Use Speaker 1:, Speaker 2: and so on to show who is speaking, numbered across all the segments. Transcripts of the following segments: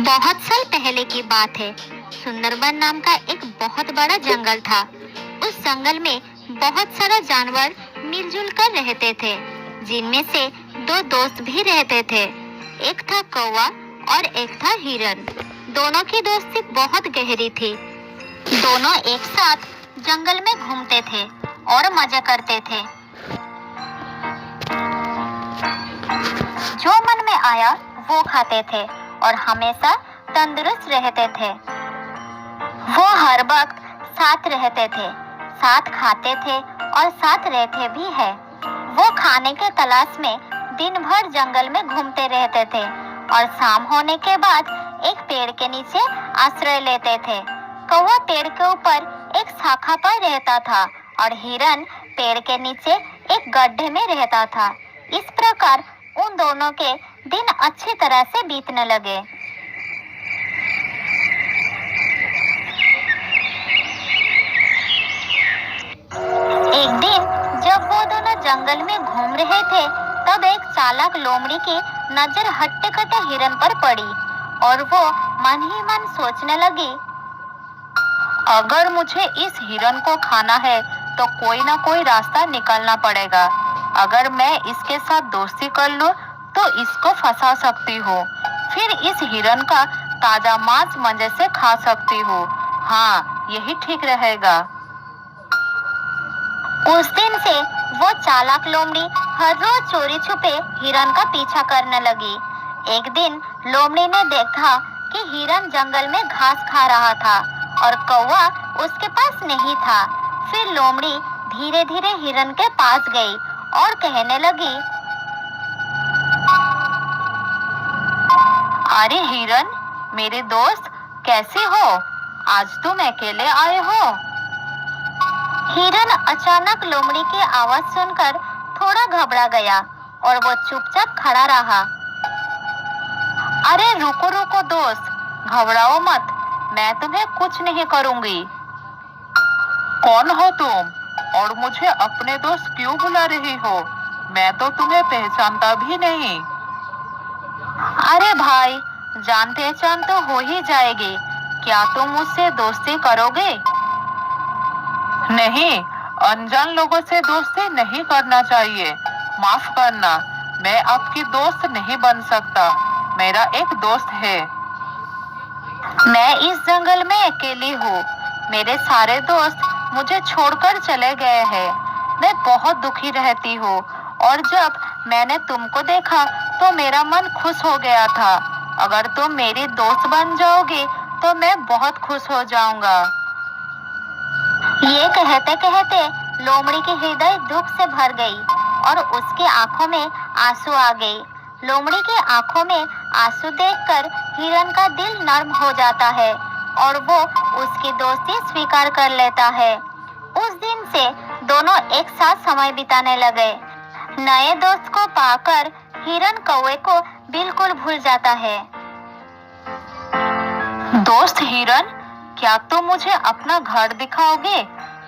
Speaker 1: बहुत साल पहले की बात है। सुंदरबन नाम का एक बहुत बड़ा जंगल था। उस जंगल में बहुत सारा जानवर मिलजुल कर रहते थे, जिनमें से दो दोस्त भी रहते थे। एक था कौवा और एक था हिरन। दोनों की दोस्ती बहुत गहरी थी। दोनों एक साथ जंगल में घूमते थे और मजे करते थे। जो मन में आया वो खाते थे और हमेशा तंदुरुस्त रहते थे। वो हर वक्त साथ रहते थे, साथ खाते थे और साथ रहते भी है। वो खाने के तलाश में दिन भर जंगल में घूमते रहते थे और शाम होने के बाद एक पेड़ के नीचे आश्रय लेते थे। कौवा पेड़ के ऊपर एक शाखा पर रहता था और हिरन पेड़ के नीचे एक गड्ढे में रहता था। इस प्रकार उन दोनों के दिन अच्छी तरह से बीतने लगे। एक दिन जब वो दोनों जंगल में घूम रहे थे, तब एक चालाक लोमड़ी की नजर हट्टे-कट्टे हिरन पर पड़ी और वो मन ही मन सोचने लगी,
Speaker 2: अगर मुझे इस हिरन को खाना है तो कोई ना कोई रास्ता निकालना पड़ेगा। अगर मैं इसके साथ दोस्ती कर लूं तो इसको फंसा सकती हूँ। फिर इस हिरन का ताजा मांस मजे से खा सकती हूँ। हाँ, यही ठीक रहेगा।
Speaker 1: उस दिन से वो चालाक लोमड़ी हर रोज चोरी छुपे हिरन का पीछा करने लगी। एक दिन लोमड़ी ने देखा कि हिरन जंगल में घास खा रहा था और कौवा उसके पास नहीं था। फिर लोमड़ी धीरे धीरे हिरन के पास गई और कहने लगी,
Speaker 2: अरे हिरन, मेरे दोस्त, कैसे हो? आज तुम अकेले आए हो?
Speaker 1: हिरन अचानक लोमड़ी की आवाज सुनकर थोड़ा घबरा गया और वो चुपचाप खड़ा रहा।
Speaker 2: अरे रुको रुको दोस्त, घबराओ मत, मैं तुम्हें कुछ नहीं करूंगी। कौन हो तुम और मुझे अपने दोस्त क्यों बुला रही हो? मैं तो तुम्हें पहचानता भी नहीं। अरे भाई, जान पहचान तो हो ही जाएगी। क्या तुम मुझसे दोस्ती करोगे? नहीं, अनजान लोगों से दोस्ती नहीं करना चाहिए। माफ करना, मैं आपकी दोस्त नहीं बन सकता। मेरा एक दोस्त है। मैं इस जंगल में अकेली हूँ। मेरे सारे दोस्त मुझे छोड़कर चले गए हैं। मैं बहुत दुखी रहती हूँ और जब मैंने तुमको देखा तो मेरा मन खुश हो गया था। अगर तुम मेरी दोस्त बन जाओगी तो मैं बहुत खुश हो जाऊंगा।
Speaker 1: ये कहते कहते लोमड़ी की हृदय दुख से भर गई और उसकी आंखों में आंसू आ गई। लोमड़ी की आंखों में आंसू देखकर हिरन का दिल नर्म हो जाता है और वो उसकी दोस्ती स्वीकार कर लेता है। उस दिन से दोनों एक साथ समय बिताने लगे। नए दोस्त को पाकर हिरन कौवे को बिल्कुल भूल जाता है।
Speaker 2: दोस्त हिरन, क्या तुम मुझे अपना घर दिखाओगे?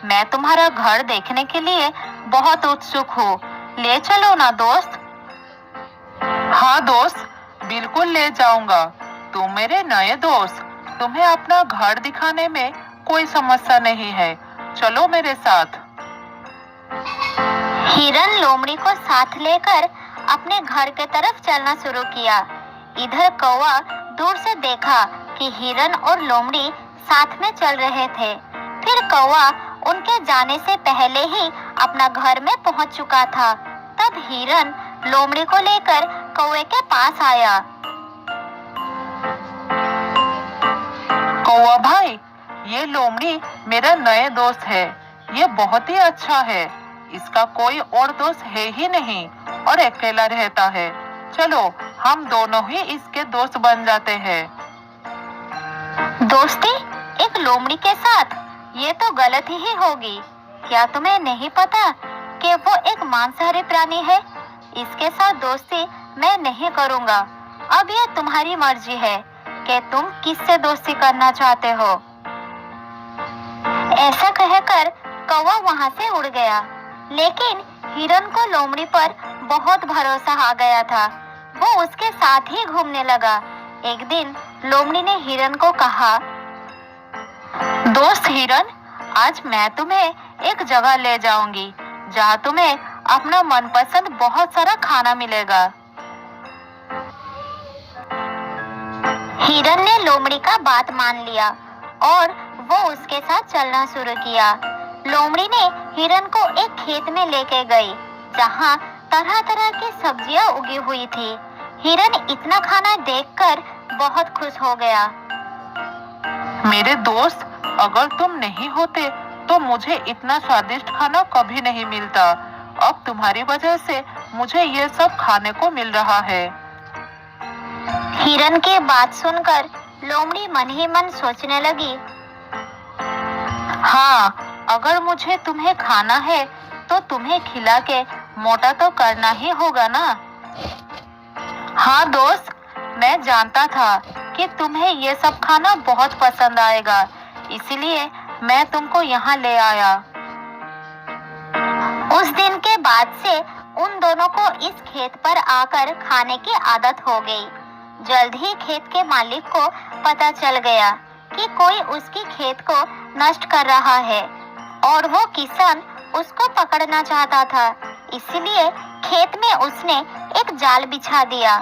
Speaker 2: मैं तुम्हारा घर देखने के लिए बहुत उत्सुक हूँ। ले चलो ना दोस्त। हाँ दोस्त, बिल्कुल ले जाऊंगा। तुम मेरे नए दोस्त, तुम्हें अपना घर दिखाने में कोई समस्या नहीं है। चलो मेरे साथ।
Speaker 1: हिरन लोमड़ी को साथ लेकर अपने घर के तरफ चलना शुरू किया। इधर कौवा दूर से देखा कि हिरन और लोमड़ी साथ में चल रहे थे। फिर कौवा उनके जाने से पहले ही अपना घर में पहुंच चुका था। तब हिरन लोमड़ी को लेकर कौवे के पास आया।
Speaker 2: कौवा भाई, ये लोमड़ी मेरा नए दोस्त है। ये बहुत ही अच्छा है। इसका कोई और दोस्त है ही नहीं और अकेला रहता है। चलो हम दोनों ही इसके दोस्त बन जाते हैं।
Speaker 1: दोस्ती एक लोमड़ी के साथ? ये तो गलत ही होगी। क्या तुम्हें नहीं पता कि वो एक मांसाहारी प्राणी है? इसके साथ दोस्ती मैं नहीं करूँगा। अब ये तुम्हारी मर्जी है कि तुम किससे दोस्ती करना चाहते हो। ऐसा कहकर कौवा वहाँ से उड़ गया। लेकिन हिरन को लोमड़ी पर बहुत भरोसा आ गया था। वो उसके साथ ही घूमने लगा। एक दिन लोमड़ी ने हिरन को कहा,
Speaker 2: दोस्त हिरन, आज मैं तुम्हें एक जगह ले जाऊंगी जहाँ तुम्हें अपना मनपसंद बहुत सारा खाना मिलेगा।
Speaker 1: हिरन ने लोमड़ी का बात मान लिया और वो उसके साथ चलना शुरू किया। लोमड़ी ने हिरन को एक खेत में लेके गई जहाँ तरह तरह की सब्जियां उगी हुई थी। हिरन इतना खाना देखकर बहुत खुश हो गया।
Speaker 2: मेरे दोस्त, अगर तुम नहीं होते तो मुझे इतना स्वादिष्ट खाना कभी नहीं मिलता। अब तुम्हारी वजह से मुझे ये सब खाने को मिल रहा है।
Speaker 1: हिरन की बात सुनकर लोमड़ी मन ही मन सोचने लगी,
Speaker 2: हाँ, अगर मुझे तुम्हें खाना है तो तुम्हें खिला के मोटा तो करना ही होगा ना। हाँ दोस्त, मैं जानता था कि तुम्हें ये सब खाना बहुत पसंद आएगा, इसलिए मैं तुमको यहाँ ले आया।
Speaker 1: उस दिन के बाद से उन दोनों को इस खेत पर आकर खाने की आदत हो गई। जल्द ही खेत के मालिक को पता चल गया कि कोई उसकी खेत को नष्ट कर रहा है और वो किसान उसको पकड़ना चाहता था। इसलिए खेत में उसने एक जाल बिछा दिया।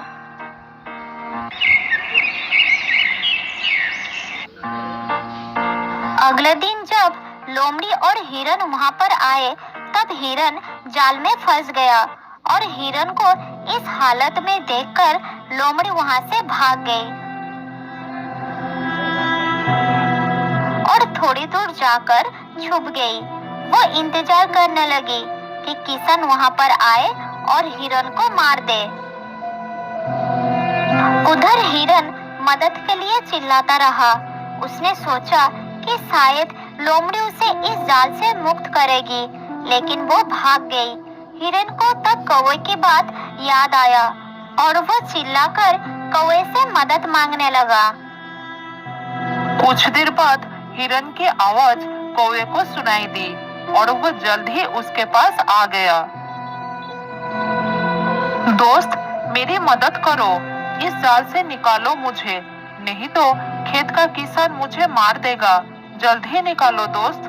Speaker 1: अगले दिन जब लोमड़ी और हिरन वहां पर आए तब हिरन जाल में फंस गया और हिरन को इस हालत में देखकर लोमड़ी वहां से भाग गई और थोड़ी दूर जाकर छुप गई। वो इंतजार करने लगी कि किसान वहां पर आए और हिरन को मार दे। उधर हिरन मदद के लिए चिल्लाता रहा। उसने सोचा कि शायद लोमड़ी उसे इस जाल से मुक्त करेगी, लेकिन वो भाग गई। हिरन को तब कौवे की बात याद आया और वो चिल्लाकर कौवे से मदद मांगने लगा।
Speaker 2: कुछ देर बाद हिरन की आवाज कौवे को सुनाई दी और वो जल्द ही उसके पास आ गया। दोस्त, मेरी मदद करो, इस जाल से निकालो मुझे, नहीं तो खेत का किसान मुझे मार देगा। जल्द ही निकालो दोस्त।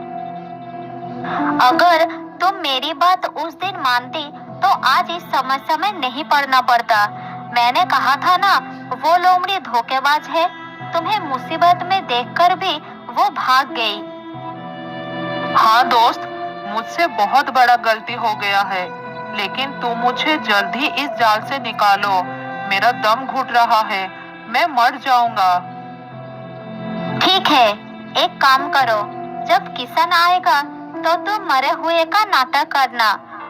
Speaker 1: अगर तुम मेरी बात उस दिन मानती तो आज इस समस्या में नहीं पड़ना पड़ता। मैंने कहा था ना, वो लोमड़ी धोखेबाज है। तुम्हें मुसीबत में देखकर भी वो भाग गई।
Speaker 2: हाँ दोस्त, मुझसे बहुत बड़ा गलती हो गया है, लेकिन तुम मुझे जल्द ही इस जाल से निकालो। मेरा दम घुट रहा है, मैं मर जाऊंगा।
Speaker 1: ठीक है, एक काम करो, जब किसान आएगा तो तुम मरे हुए का नाटक करना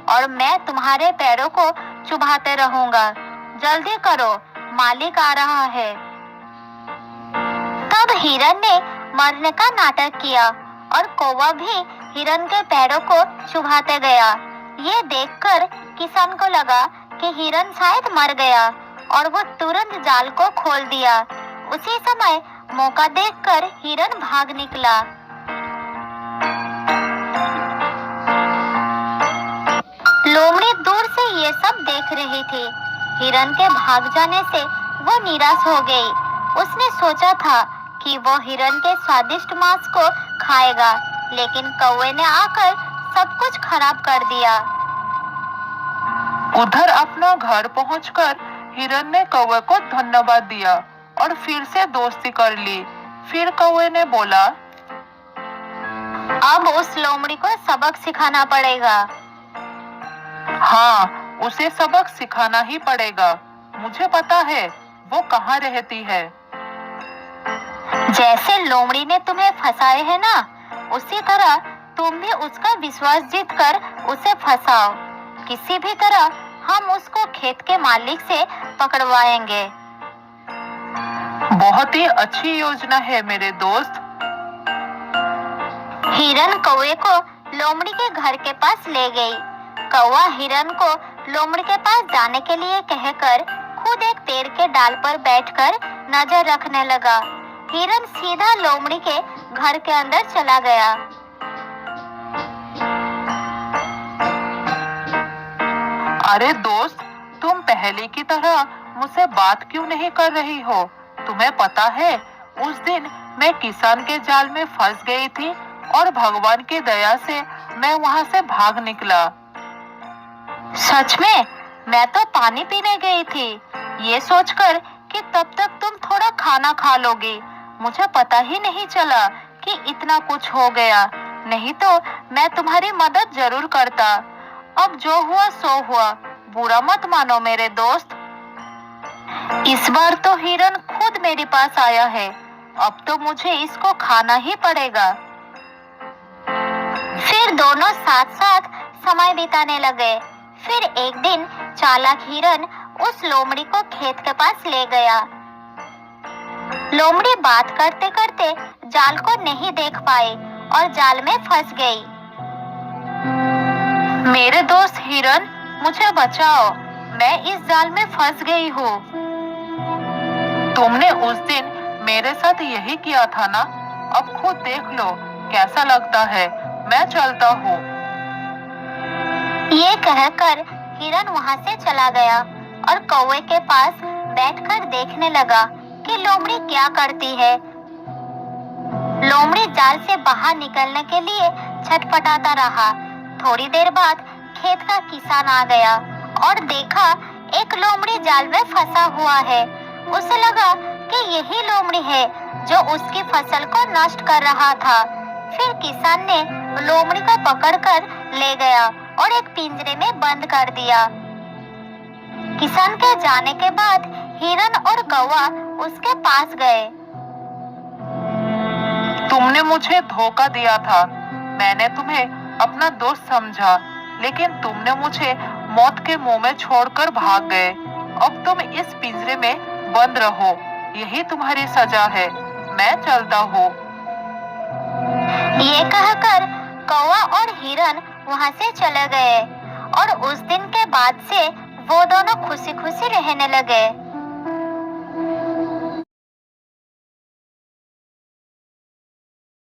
Speaker 1: और मैं तुम्हारे पैरों को चुभाते रहूंगा। जल्दी करो, मालिक आ रहा है। तब हिरन ने मरने का नाटक किया और कौवा भी हिरन के पैरों को चुभाते गया। ये देखकर किसान को लगा कि हिरन शायद मर गया और वो तुरंत जाल को खोल दिया। उसी समय मौका देखकर हिरन भाग निकला। लोमड़ी दूर से ये सब देख रही थी। हिरन के भाग जाने से वो निराश हो गई। उसने सोचा था कि वो हिरन के स्वादिष्ट मांस को खाएगा, लेकिन कौवे ने आकर सब कुछ खराब कर दिया।
Speaker 2: उधर अपना घर पहुंचकर हिरन ने कौवे को धन्यवाद दिया और फिर से दोस्ती कर ली। फिर कौवे ने बोला,
Speaker 1: अब उस लोमड़ी को सबक सिखाना पड़ेगा।
Speaker 2: हाँ, उसे सबक सिखाना ही पड़ेगा। मुझे पता है वो कहाँ रहती है।
Speaker 1: जैसे लोमड़ी ने तुम्हें फंसाए है ना, उसी तरह तुम भी उसका विश्वास जीतकर उसे फंसाओ। किसी भी तरह हम उसको खेत के मालिक से पकड़वाएंगे।
Speaker 2: बहुत ही अच्छी योजना है मेरे दोस्त।
Speaker 1: हिरन कौवे को लोमड़ी के घर के पास ले गई। कौवा हिरन को लोमड़ी के पास जाने के लिए कहकर खुद एक पेड़ के डाल पर बैठकर नजर रखने लगा। हिरन सीधा लोमड़ी के घर के अंदर चला गया।
Speaker 2: अरे दोस्त, तुम पहले की तरह मुझसे बात क्यों नहीं कर रही हो? तुम्हें पता है, उस दिन मैं किसान के जाल में फंस गई थी और भगवान की दया से मैं वहां से भाग निकला।
Speaker 1: सच में? मैं तो पानी पीने गई थी, ये सोचकर कि तब तक तुम थोड़ा खाना खा लोगी। मुझे पता ही नहीं चला कि इतना कुछ हो गया, नहीं तो मैं तुम्हारी मदद जरूर करता। अब जो हुआ सो हुआ, बुरा मत मानो मेरे दोस्त। इस बार तो हिरन खुद मेरे पास आया है, अब तो मुझे इसको खाना ही पड़ेगा। फिर दोनों साथ साथ समय बिताने लगे। फिर एक दिन चालाक हिरन उस लोमड़ी को खेत के पास ले गया। लोमड़ी बात करते करते जाल को नहीं देख पाई और जाल में फंस गई। मेरे दोस्त हिरन, मुझे बचाओ, मैं इस जाल में फंस गई हूँ।
Speaker 2: तुमने उस दिन मेरे साथ यही किया था ना, अब खुद देख लो कैसा लगता है, मैं चलता हूँ।
Speaker 1: ये कहकर हिरन वहां से चला गया और कौवे के पास बैठकर देखने लगा कि लोमड़ी क्या करती है। लोमड़ी जाल से बाहर निकलने के लिए छटपटाता रहा। थोड़ी देर बाद खेत का किसान आ गया और देखा एक लोमड़ी जाल में फंसा हुआ है। उसे लगा कि यही लोमड़ी है जो उसकी फसल को नष्ट कर रहा था। फिर किसान ने लोमड़ी को पकड़कर ले गया और एक पिंजरे में बंद कर दिया। किसान के जाने के बाद हिरन और कौवा उसके पास गए।
Speaker 2: तुमने मुझे धोखा दिया था, मैंने तुम्हें अपना दोस्त समझा, लेकिन तुमने मुझे मौत के मुंह में छोड़कर भाग गए। अब तुम इस पिंजरे में बंद रहो, यही तुम्हारी सजा है, मैं चलता हूँ।
Speaker 1: ये कहकर कौवा और हिरन वहां से चले गए और उस दिन के बाद से वो दोनों खुशी खुशी रहने लगे।